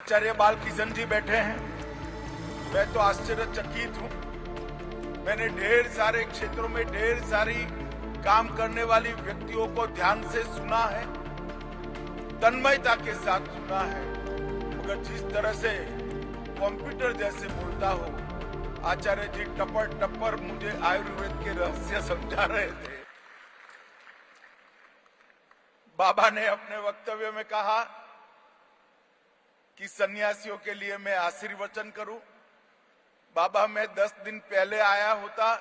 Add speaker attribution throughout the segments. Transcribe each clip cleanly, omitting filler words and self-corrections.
Speaker 1: आचार्य बालकिशन जी बैठे हैं। मैं तो आश्चर्यचकित हूं। मैंने ढेर सारे क्षेत्रों में ढेर सारी काम करने वाली व्यक्तियों को ध्यान से सुना है, तन्मयता के साथ सुना है, मगर जिस तरह से कंप्यूटर जैसे बोलता हो, आचार्य जी टपर टपर मुझे आयुर्वेद के रहस्य समझा रहे थे। बाबा ने अपने वक्तव्य में कहा कि सन्यासियों के लिए मैं आशीर्वचन करूं। बाबा, मैं 10 दिन पहले आया होता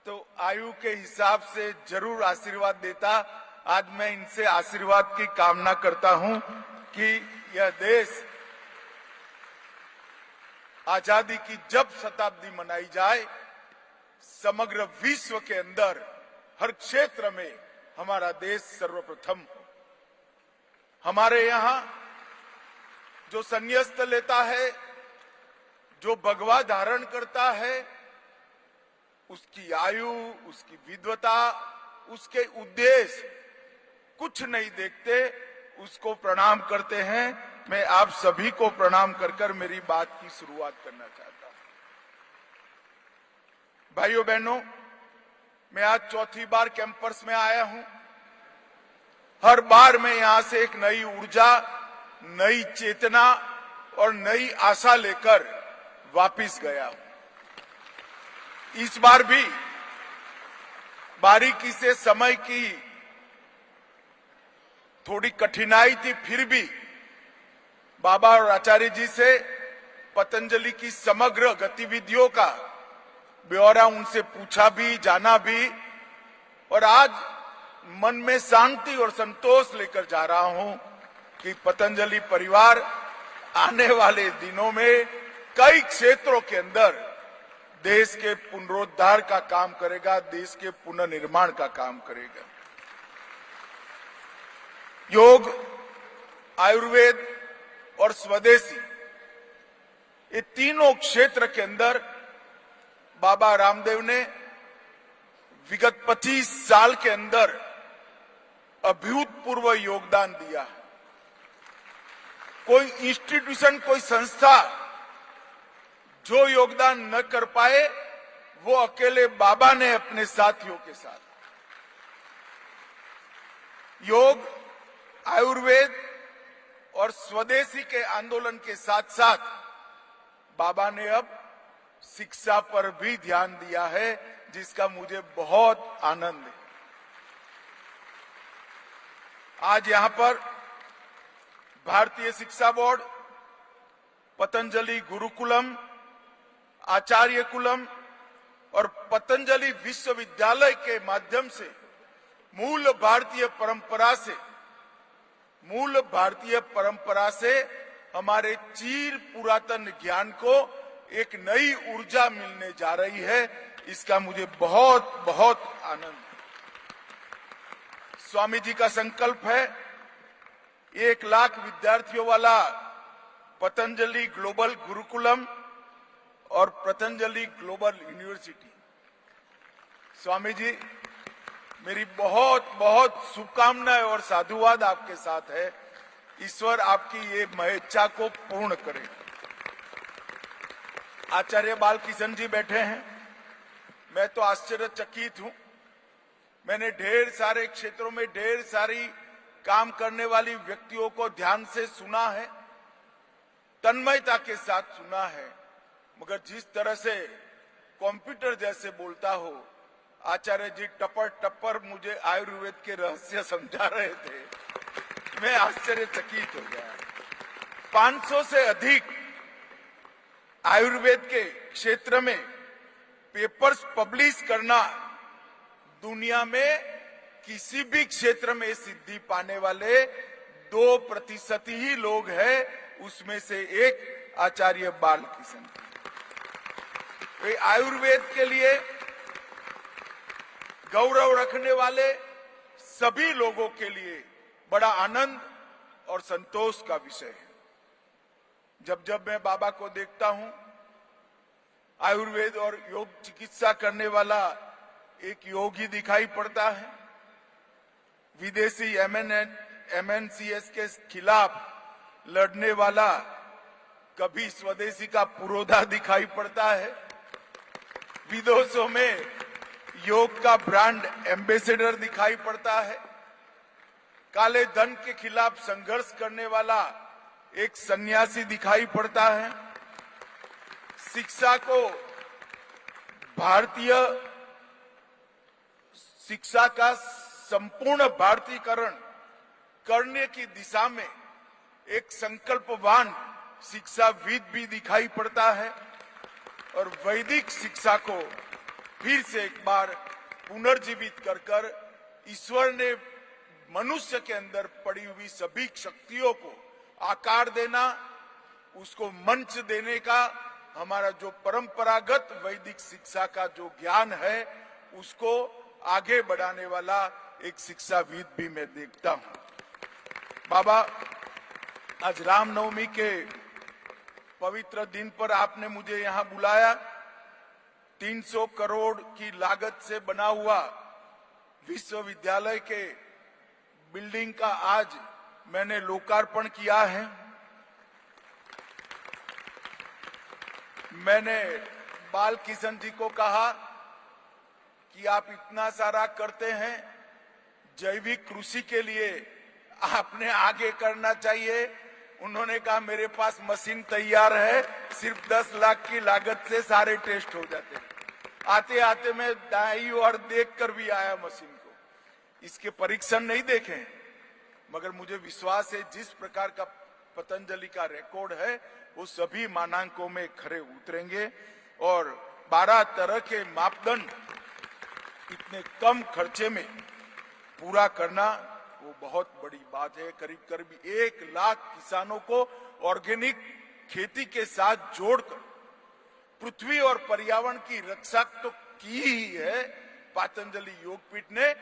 Speaker 1: तो आयु के हिसाब से जरूर आशीर्वाद देता। आज मैं इनसे आशीर्वाद की कामना करता हूं कि यह देश आजादी की जब शताब्दी मनाई जाए, समग्र विश्व के अंदर हर क्षेत्र में हमारा देश सर्वप्रथम हो। हमारे यहाँ जो संन्यास्त लेता है, जो भगवा धारण करता है, उसकी आयु, उसकी विद्वता, उसके उद्देश्य कुछ नहीं देखते, उसको प्रणाम करते हैं। मैं आप सभी को प्रणाम कर मेरी बात की शुरुआत करना चाहता हूं। भाइयों बहनों, मैं आज चौथी बार कैंपस में आया हूं। हर बार मैं यहां से एक नई ऊर्जा, नई चेतना और नई आशा लेकर वापिस गया हूं। इस बार भी बारीकी से समय की थोड़ी कठिनाई थी, फिर भी बाबा और आचार्य जी से पतंजलि की समग्र गतिविधियों का ब्यौरा उनसे पूछा भी, जाना भी, और आज मन में शांति और संतोष लेकर जा रहा हूं कि पतंजलि परिवार आने वाले दिनों में कई क्षेत्रों के अंदर देश के पुनरुद्धार का काम करेगा, देश के पुनर्निर्माण का काम करेगा। योग, आयुर्वेद और स्वदेशी, ये तीनों क्षेत्र के अंदर बाबा रामदेव ने विगत 25 साल के अंदर अभूतपूर्व योगदान दिया है। कोई इंस्टीट्यूशन, कोई संस्था जो योगदान न कर पाए, वो अकेले बाबा ने अपने साथियों के साथ। योग, आयुर्वेद और स्वदेशी के आंदोलन के साथ साथ बाबा ने अब शिक्षा पर भी ध्यान दिया है, जिसका मुझे बहुत आनंद है। आज यहां पर भारतीय शिक्षा बोर्ड, पतंजलि गुरुकुलम, आचार्य कुलम और पतंजलि विश्वविद्यालय के माध्यम से मूल भारतीय परंपरा से हमारे चीर पुरातन ज्ञान को एक नई ऊर्जा मिलने जा रही है। इसका मुझे बहुत बहुत आनंद है। स्वामी जी का संकल्प है 1 लाख विद्यार्थियों वाला पतंजलि ग्लोबल गुरुकुलम और पतंजलि ग्लोबल यूनिवर्सिटी। स्वामी जी, मेरी बहुत बहुत शुभकामनाएं और साधुवाद आपके साथ है। ईश्वर आपकी ये इच्छा को पूर्ण करे। आचार्य बालकिशन जी बैठे हैं। मैं तो आश्चर्यचकित हूं। मैंने ढेर सारे क्षेत्रों में ढेर सारी काम करने वाली व्यक्तियों को ध्यान से सुना है, तन्मयता के साथ सुना है, मगर जिस तरह से कंप्यूटर जैसे बोलता हो, आचार्य जी टपर टपर मुझे आयुर्वेद के रहस्य समझा रहे थे। मैं आश्चर्यचकित हो गया। 500 से अधिक आयुर्वेद के क्षेत्र में पेपर्स पब्लिश करना दुनिया में किसी भी क्षेत्र में सिद्धि पाने वाले 2% ही लोग हैं। उसमें से एक आचार्य बालकिशन। वे आयुर्वेद के लिए गौरव रखने वाले सभी लोगों के लिए बड़ा आनंद और संतोष का विषय है। जब जब मैं बाबा को देखता हूं, आयुर्वेद और योग चिकित्सा करने वाला एक योगी दिखाई पड़ता है। विदेशी MNCs के खिलाफ लड़ने वाला कभी स्वदेशी का पुरोधा दिखाई पड़ता है, विदेशों में योग का ब्रांड एम्बेसडर दिखाई पड़ता है, काले धन के खिलाफ संघर्ष करने वाला एक सन्यासी दिखाई पड़ता है। शिक्षा को भारतीय शिक्षा का संपूर्ण भारतीयकरण करने की दिशा में एक संकल्पवान शिक्षाविद भी दिखाई पड़ता है और वैदिक शिक्षा को फिर से एक बार पुनर्जीवित कर ईश्वर ने मनुष्य के अंदर पड़ी हुई सभी शक्तियों को आकार देना, उसको मंच देने का हमारा जो परंपरागत वैदिक शिक्षा का जो ज्ञान है उसको आगे बढ़ाने वाला एक शिक्षाविद भी मैं देखता हूं। बाबा, आज रामनवमी के पवित्र दिन पर आपने मुझे यहां बुलाया। 300 करोड़ की लागत से बना हुआ विश्वविद्यालय के बिल्डिंग का आज मैंने लोकार्पण किया है। मैंने बाल किशन जी को कहा कि आप इतना सारा करते हैं, जैविक कृषि के लिए आपने आगे करना चाहिए। उन्होंने कहा मेरे पास मशीन तैयार है, सिर्फ 10 लाख की लागत से सारे टेस्ट हो जाते हैं। आते आते मैं दाई और देखकर भी आया मशीन को, इसके परीक्षण नहीं देखे, मगर मुझे विश्वास है जिस प्रकार का पतंजलि का रिकॉर्ड है वो सभी मानांकों में खरे उतरेंगे और 12 तरह के मापदंड इतने कम खर्चे में पूरा करना वो बहुत बड़ी बात है। करीब करीब 1 लाख किसानों को ऑर्गेनिक खेती के साथ जोड़कर पृथ्वी और पर्यावरण की रक्षा तो की ही है पतंजलि योगपीठ ने,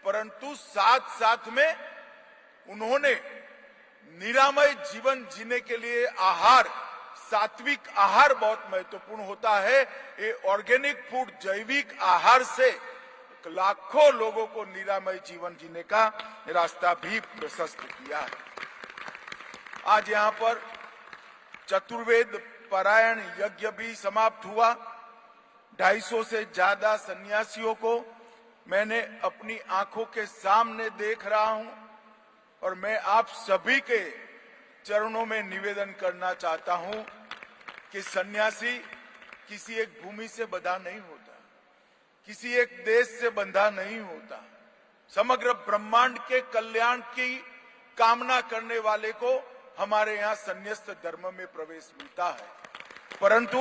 Speaker 1: परंतु साथ साथ में उन्होंने निरामय जीवन जीने के लिए आहार, सात्विक आहार बहुत महत्वपूर्ण होता है। ये ऑर्गेनिक फूड, जैविक आहार से लाखों लोगों को निरामय जीवन जीने का रास्ता भी प्रशस्त किया है। आज यहाँ पर चतुर्वेद पारायण यज्ञ भी समाप्त हुआ। 250 से ज्यादा सन्यासियों को मैंने अपनी आंखों के सामने देख रहा हूं और मैं आप सभी के चरणों में निवेदन करना चाहता हूं कि सन्यासी किसी एक भूमि से बंधा नहीं होता, किसी एक देश से बंधा नहीं होता। समग्र ब्रह्मांड के कल्याण की कामना करने वाले को हमारे यहाँ संन्यास्त धर्म में प्रवेश मिलता है। परंतु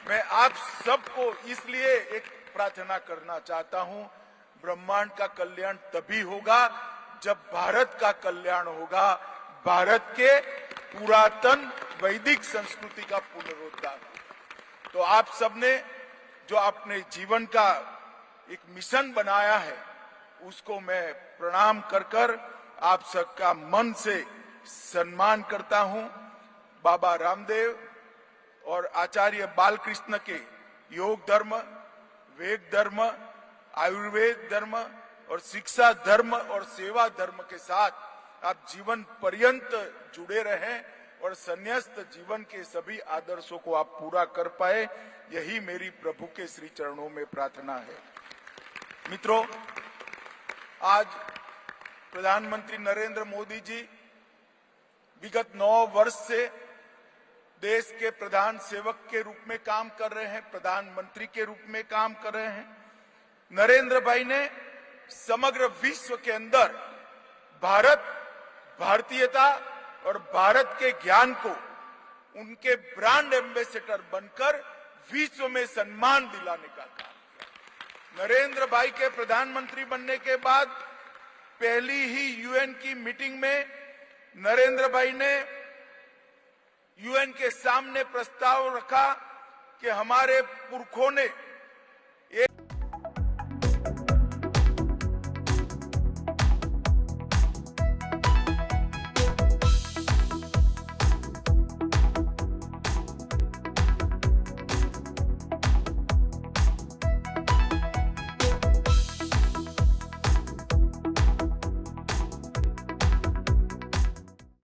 Speaker 1: मैं आप सबको इसलिए एक प्रार्थना करना चाहता हूं, ब्रह्मांड का कल्याण तभी होगा जब भारत का कल्याण होगा, भारत के पुरातन वैदिक संस्कृति का पुनरुद्धार। तो आप सबने जो अपने जीवन का एक मिशन बनाया है उसको मैं प्रणाम कर आप सबका मन से सम्मान करता हूं। बाबा रामदेव और आचार्य बालकृष्ण के योग धर्म, वेद धर्म, आयुर्वेद धर्म और शिक्षा धर्म और सेवा धर्म के साथ आप जीवन पर्यंत जुड़े रहें और संन्यास्त जीवन के सभी आदर्शों को आप पूरा कर पाए, यही मेरी प्रभु के श्री चरणों में प्रार्थना है। मित्रों, आज प्रधानमंत्री नरेंद्र मोदी जी विगत 9 वर्ष से देश के प्रधान सेवक के रूप में काम कर रहे हैं, प्रधानमंत्री के रूप में काम कर रहे हैं। नरेंद्र भाई ने समग्र विश्व के अंदर भारत, भारतीयता और भारत के ज्ञान को उनके ब्रांड एम्बेसडर बनकर विश्व में सम्मान दिलाने का काम किया। नरेंद्र भाई के प्रधानमंत्री बनने के बाद पहली ही यूएन की मीटिंग में नरेंद्र भाई ने यूएन के सामने प्रस्ताव रखा कि हमारे पुरखों ने एक